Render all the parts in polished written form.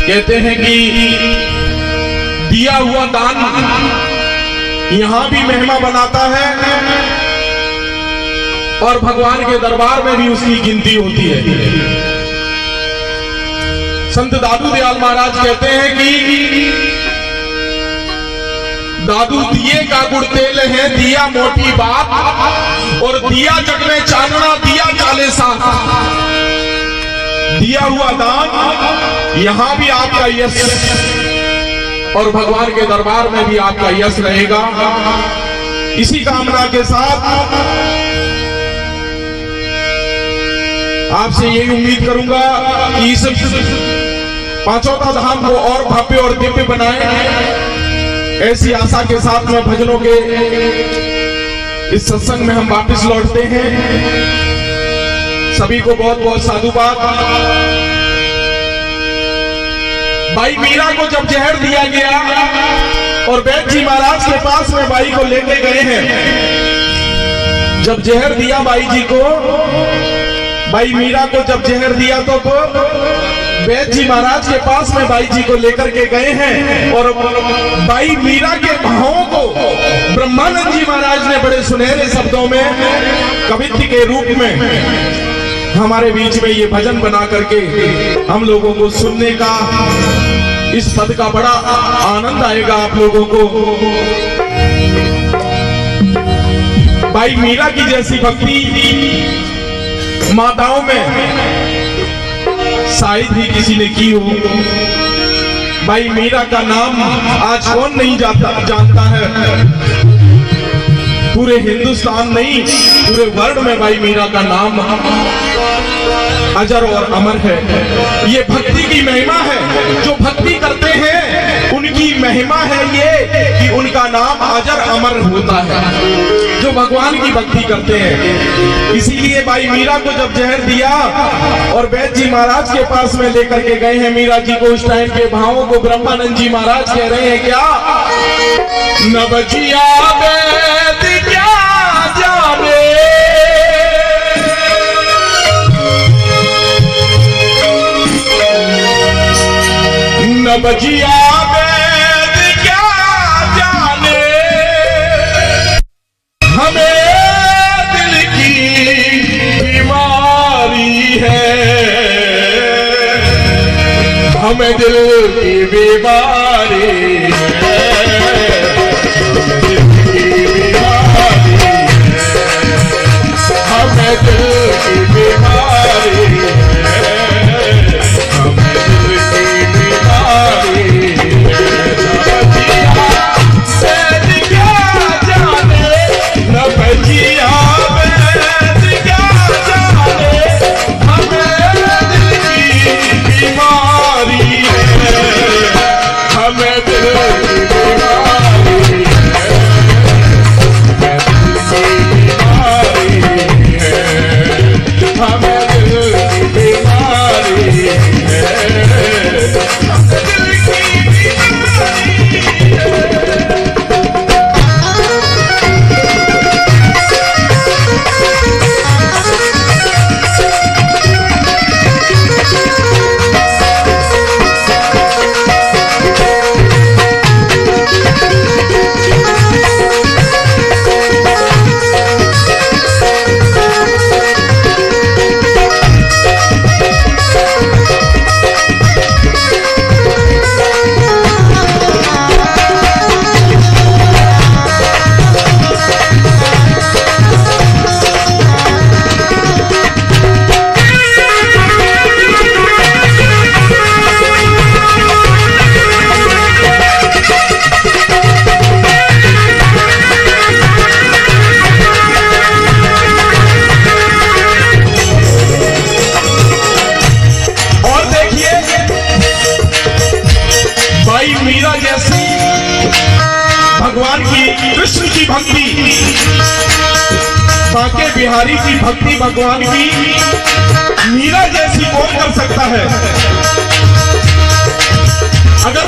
कहते हैं कि दिया हुआ दान यहां भी महिमा बनाता है और भगवान के दरबार में भी उसकी गिनती होती है। संत दादू दयाल महाराज कहते हैं कि दादू दिए का गुड़ तेल है, दिया मोटी बात और दिया जग में चानना, दिया चाले साथ। दिया हुआ दान यहां भी आपका यश और भगवान के दरबार में भी आपका यश रहेगा। इसी कामना के साथ आपसे यही उम्मीद करूंगा कि इस पांचों का धाम को और भव्य और दिव्य बनाए। ऐसी आशा के साथ में भजनों के इस सत्संग में हम वापस लौटते हैं। सभी को बहुत बहुत साधुवाद। भाई मीरा को जब जहर दिया गया और वैद्य जी महाराज के पास में बाई को लेके गए हैं, जब जहर दिया बाई जी को, भाई मीरा को जब जहर दिया तो वैद्य जी महाराज के पास में बाई जी को लेकर के गए हैं और बाई मीरा के भावों को ब्रह्मानंद जी महाराज ने बड़े सुनहरे शब्दों में कवित्व के रूप में हमारे बीच में ये भजन बना करके हम लोगों को सुनने का, इस पद का बड़ा आनंद आएगा आप लोगों को। भाई मीरा की जैसी भक्ति माताओं में शायद ही किसी ने की हो। भाई मीरा का नाम आज कौन नहीं जानता है। पूरे हिंदुस्तान नहीं, पूरे वर्ल्ड में भाई मीरा का नाम अजर और अमर है। ये भक्ति की महिमा है। जो भक्ति करते हैं उनकी महिमा है ये कि उनका नाम अजर अमर होता है, जो भगवान की भक्ति करते हैं। इसीलिए भाई मीरा को जब जहर दिया और वैद्य जी महाराज के पास में लेकर के गए हैं मीरा जी को, उस टाइम के भावों को ब्रह्मानंद जी महाराज कह रहे हैं क्या? नवजिया वैद्य क्या जाने, नवजिया वैद्य क्या जाने, हमें दिल की बीमारी है, हमें दिल की बीमारी है, दिल की बीमारी है, हमें दिल की बीमारी है, हमें दिल की बीमारी है। वैद्य क्या जाने, नवजिया वैद्य क्या जाने, हमें दिल की बीमारी है, हमें दिल की बीमारी है, हमें दिल की बीमारी है, हमें दिल की भगवान की, कृष्ण की भक्ति, बांके बिहारी की भक्ति भगवान की मीरा जैसी कौन कर सकता है? अगर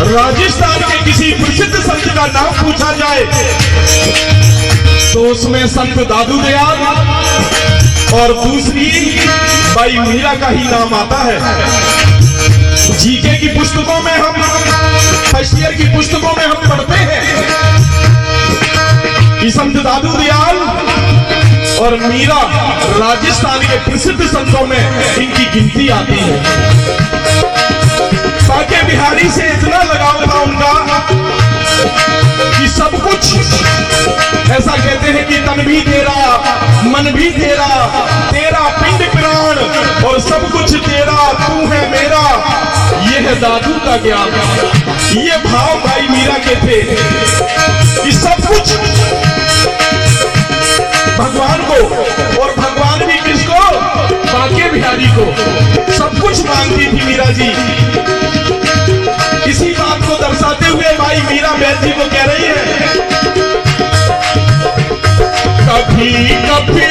राजस्थान के किसी प्रसिद्ध संत का नाम पूछा जाए तो उसमें संत दादू दयाल और दूसरी भाई मीरा का ही नाम आता है। जीके की पुस्तकों में हम, फर्स्ट ईयर की पुस्तकों में हम पढ़ते हैं कि संत दादू दयाल और मीरा राजस्थान के प्रसिद्ध संतों में इनकी गिनती आती है। बाके बिहारी से इतना लगाव था उनका कि सब कुछ, ऐसा कहते हैं कि तन भी तेरा, मन भी तेरा, तेरा पिंड प्राण और सब कुछ तेरा, तू है मेरा, ये है दादू का ज्ञान। ये भाव भाई मीरा के थे कि सब कुछ भगवान को, और भगवान भी किसको, बाके बिहारी को सब कुछ मांगती थी मीरा जी। इसी बात को दर्शाते हुए भाई मीरा बहन जी को कह रही है, कभी कभी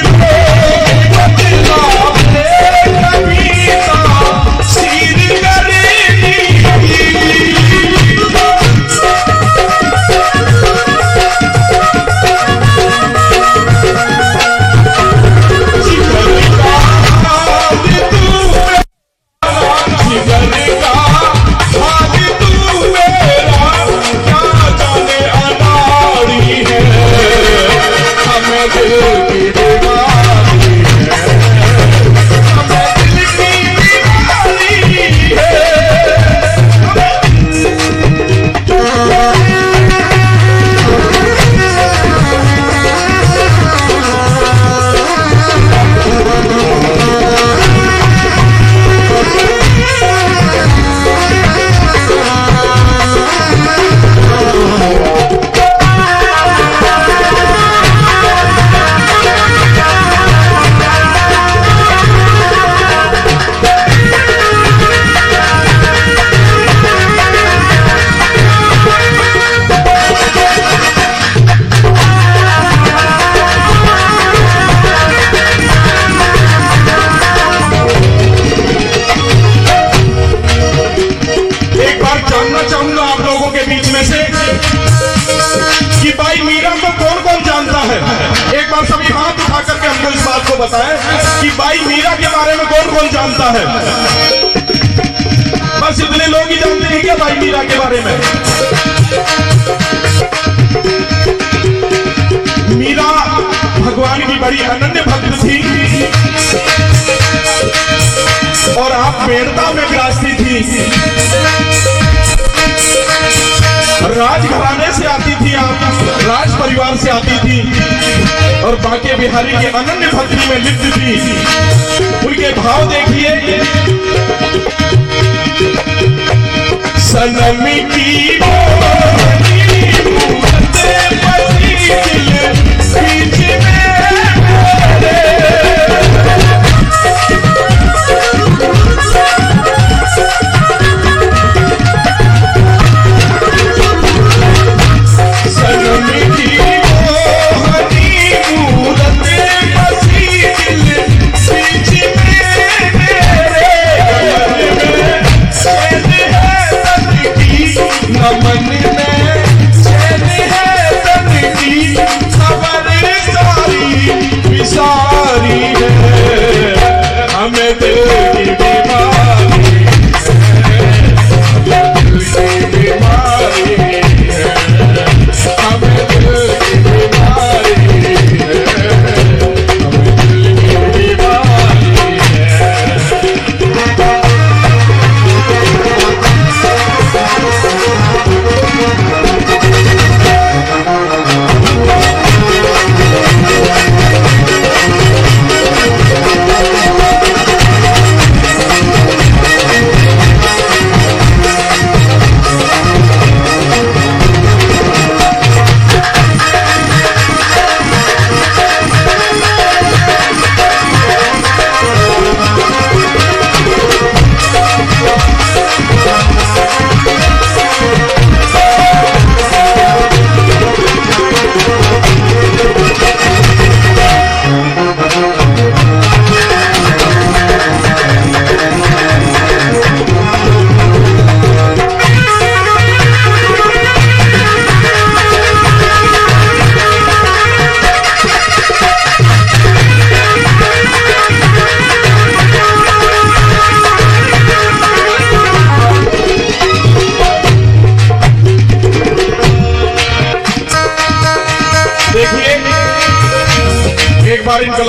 बताएं कि भाई मीरा के बारे में कौन कौन जानता है। बस इतने लोग ही जानते हैं क्या भाई मीरा के बारे में। मीरा भगवान की बड़ी अनन्य भक्त थी और आप मेड़ता में विराजती थी। राजघराने से आती थी, आप राज परिवार से आती थी और बाके बिहारी के अनन्य भक्ति में लिप्त थी। उनके भाव देखिए, सनमी की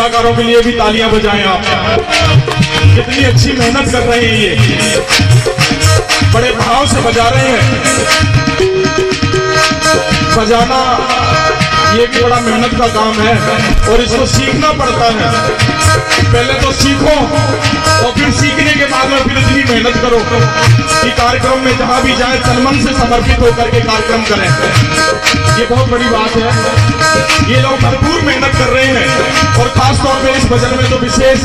कलाकारों के लिए भी तालियां बजाएं आप। कितनी अच्छी मेहनत कर रहे हैं, ये बड़े भाव से बजा रहे हैं। बजाना ये भी बड़ा मेहनत का काम है और इसको सीखना पड़ता है। पहले तो सीखो और फिर सीखने के बाद में फिर इतनी मेहनत करो कि कार्यक्रम में जहां भी जाए तन मन से समर्पित होकर के कार्यक्रम करें। ये बहुत बड़ी बात है। ये लोग भरपूर मेहनत कर रहे हैं और खास तौर पे इस भजन में तो विशेष,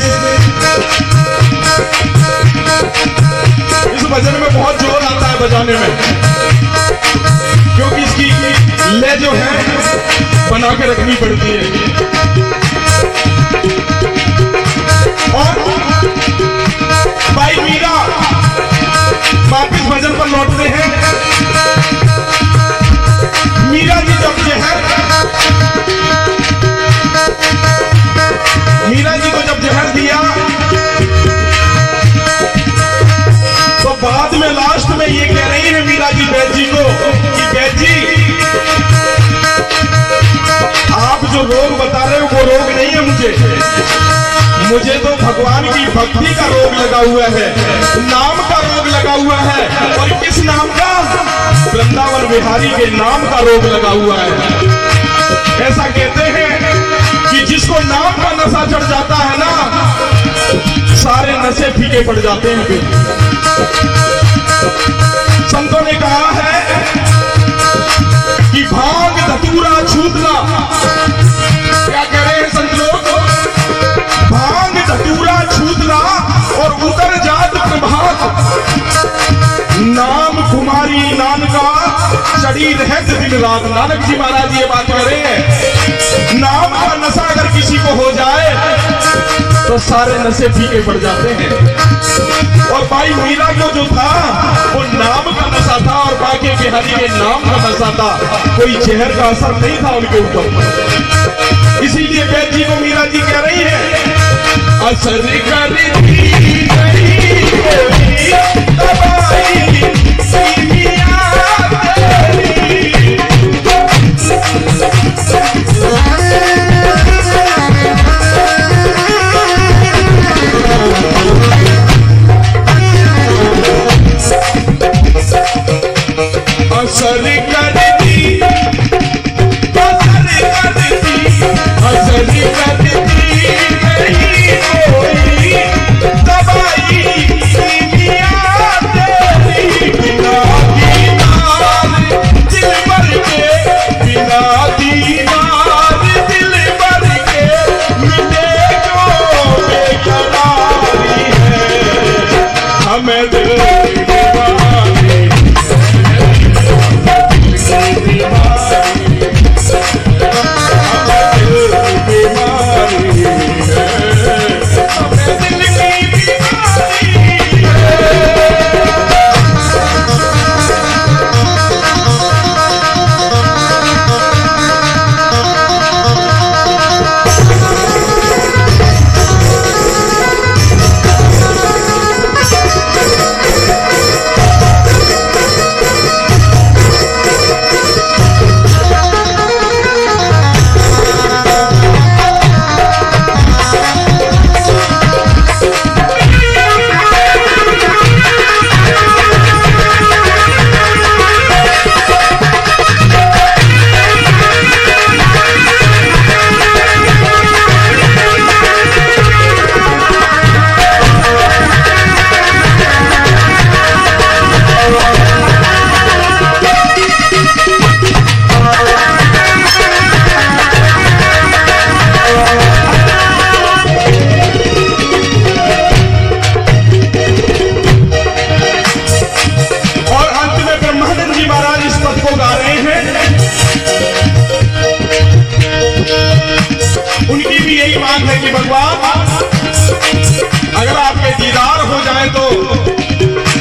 इस भजन में बहुत जोर आता है बजाने में, क्योंकि इसकी लय जो है बना के रखनी पड़ती है। और भाई मीरा वापिस भजन पर लौटते हैं। मीरा जी जब मीरा जी को जब जहर दिया तो बाद में लास्ट में ये कह रही है मीरा जी वैद्य जी को कि वैद्य जी आप जो रोग बता रहे हो वो रोग नहीं है, मुझे तो भगवान की भक्ति का रोग लगा हुआ है, नाम का रोग लगा हुआ है। और किस नाम का? वृंदावन बिहारी के नाम का रोग लगा हुआ है। ऐसा कहते हैं कि जिसको नाम का नशा चढ़ जाता है ना, सारे नशे फीके पड़ जाते हैं। फिर संतों ने कहा है कि भांग धतूरा छूटना, क्या कह रहे हैं संत लोग? भांग धतूरा छूटना और उतर जात प्रभात, नाम कुमारी नानका चढ़ी रहत दिन रात। नानक जी महाराज ये बात कह रहे हैं, नाम का नशा अगर किसी को हो जाए तो सारे नशे फीके पड़ जाते हैं। और भाई मीरा को जो था वो नाम का नशा था और बाकी बिहारी के नाम का नशा था, कोई जहर का असर नहीं था उनके ऊपर। इसीलिए वैद्य जी को मीरा जी कह रही है, असर करती नहीं कोई दवाई सीमिया तेरी। असर करती, असर करती नहीं कोई दवाई सीमिया तेरी। बिना दीदार दिल भर के, बिना दीदार दिल भर के मिले जो बेकरारी है, हमें दिल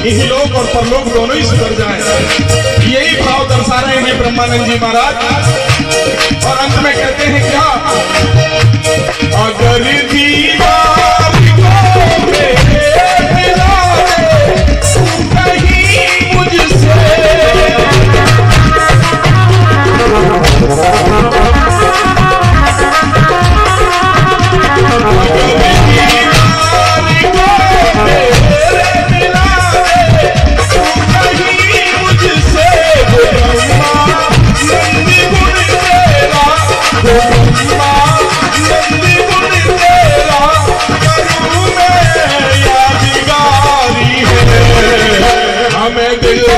इहलोक और परलोक दोनों ही सुधर जाए। यही भाव दर्शा रहे हैं ब्रह्मानंद जी महाराज। और अंत में कहते हैं क्या, अगर दीवार को मेरे मिला दे कहीं मुझसे, दिल